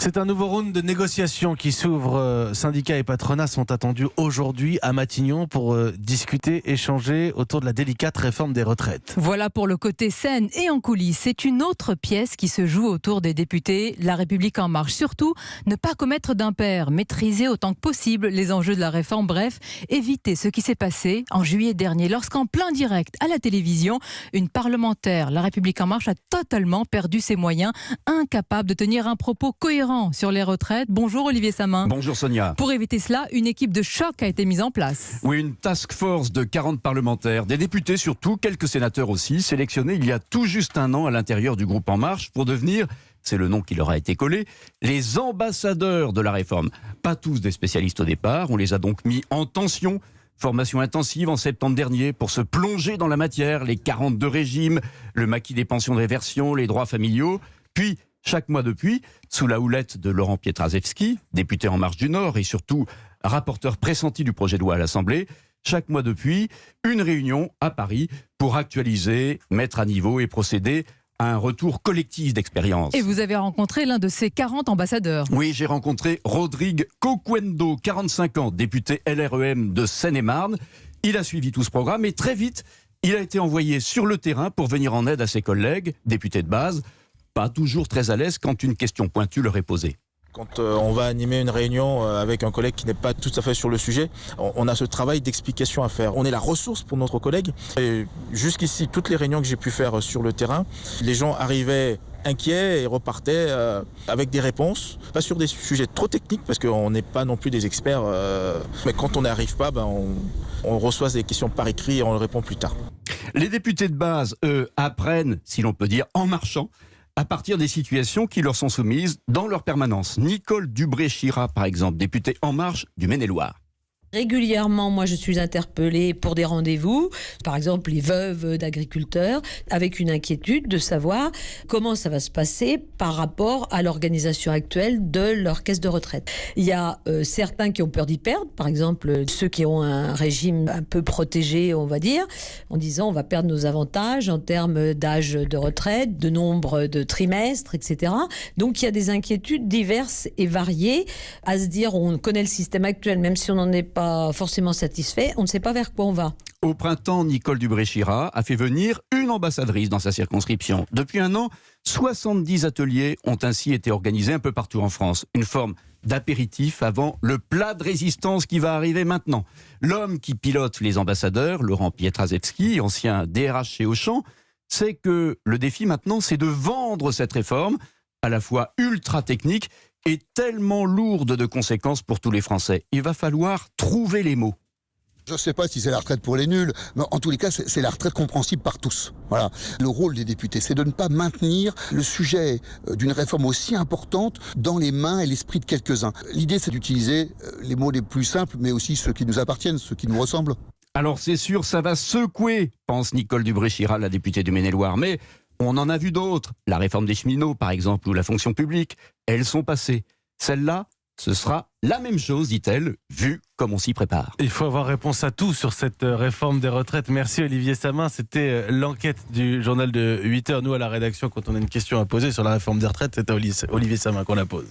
C'est un nouveau round de négociations qui s'ouvre. Syndicats et patronats sont attendus aujourd'hui à Matignon pour discuter, échanger autour de la délicate réforme des retraites. Voilà pour le côté scène et en coulisses. C'est une autre pièce qui se joue autour des députés. La République en marche. Surtout, ne pas commettre d'impair, maîtriser autant que possible les enjeux de la réforme. Bref, éviter ce qui s'est passé en juillet dernier, lorsqu'en plein direct à la télévision, une parlementaire, La République en marche, a totalement perdu ses moyens, incapable de tenir un propos cohérent sur les retraites. Bonjour Olivier Samin. Bonjour Sonia. Pour éviter cela, une équipe de choc a été mise en place. Oui, une task force de 40 parlementaires, des députés surtout, quelques sénateurs aussi, sélectionnés il y a tout juste un an à l'intérieur du groupe En Marche pour devenir, c'est le nom qui leur a été collé, les ambassadeurs de la réforme. Pas tous des spécialistes au départ, on les a donc mis en tension. Formation intensive en septembre dernier pour se plonger dans la matière, les 42 régimes, le maquis des pensions de réversion, les droits familiaux, puis chaque mois depuis, sous la houlette de Laurent Pietraszewski, député En Marche du Nord et surtout rapporteur pressenti du projet de loi à l'Assemblée, chaque mois depuis, une réunion à Paris pour actualiser, mettre à niveau et procéder à un retour collectif d'expérience. Et vous avez rencontré l'un de ces 40 ambassadeurs. Oui, j'ai rencontré Rodrigue Coquendo, 45 ans, député LREM de Seine-et-Marne. Il a suivi tout ce programme et très vite, il a été envoyé sur le terrain pour venir en aide à ses collègues, députés de base, pas toujours très à l'aise quand une question pointue leur est posée. Quand on va animer une réunion avec un collègue qui n'est pas tout à fait sur le sujet, on a ce travail d'explication à faire. On est la ressource pour notre collègue. Et jusqu'ici, toutes les réunions que j'ai pu faire sur le terrain, les gens arrivaient inquiets et repartaient avec des réponses, pas sur des sujets trop techniques parce qu'on n'est pas non plus des experts. Mais quand on n'y arrive pas, on reçoit des questions par écrit et on les répond plus tard. Les députés de base, eux, apprennent, si l'on peut dire, en marchant, à partir des situations qui leur sont soumises dans leur permanence. Nicole Dubré-Chirat, par exemple, députée En Marche du Maine-et-Loire. Régulièrement, moi, je suis interpellée pour des rendez-vous, par exemple les veuves d'agriculteurs, avec une inquiétude de savoir comment ça va se passer par rapport à l'organisation actuelle de leur caisse de retraite. Il y a certains qui ont peur d'y perdre, par exemple ceux qui ont un régime un peu protégé, on va dire, en disant on va perdre nos avantages en termes d'âge de retraite, de nombre de trimestres, etc. Donc il y a des inquiétudes diverses et variées à se dire on connaît le système actuel, même si on n'en est pas forcément satisfait, on ne sait pas vers quoi on va. Au printemps, Nicole Dubré-Chirat a fait venir une ambassadrice dans sa circonscription. Depuis un an, 70 ateliers ont ainsi été organisés un peu partout en France. Une forme d'apéritif avant le plat de résistance qui va arriver maintenant. L'homme qui pilote les ambassadeurs, Laurent Pietraszewski, ancien DRH chez Auchan, sait que le défi maintenant, c'est de vendre cette réforme, à la fois ultra technique et tellement lourde de conséquences pour tous les Français. Il va falloir trouver les mots. Je ne sais pas si c'est la retraite pour les nuls, mais en tous les cas, c'est la retraite compréhensible par tous. Voilà. Le rôle des députés, c'est de ne pas maintenir le sujet d'une réforme aussi importante dans les mains et l'esprit de quelques-uns. L'idée, c'est d'utiliser les mots les plus simples, mais aussi ceux qui nous appartiennent, ceux qui nous ressemblent. Alors c'est sûr, ça va secouer, pense Nicole Dubré-Chirat, la députée du Maine-et-Loire, mais on en a vu d'autres. La réforme des cheminots, par exemple, ou la fonction publique. Elles sont passées. Celle-là, ce sera la même chose, dit-elle, vu comme on s'y prépare. Il faut avoir réponse à tout sur cette réforme des retraites. Merci Olivier Samin. C'était l'enquête du journal de 8h. Nous, à la rédaction, quand on a une question à poser sur la réforme des retraites, c'est à Olivier Samin qu'on la pose.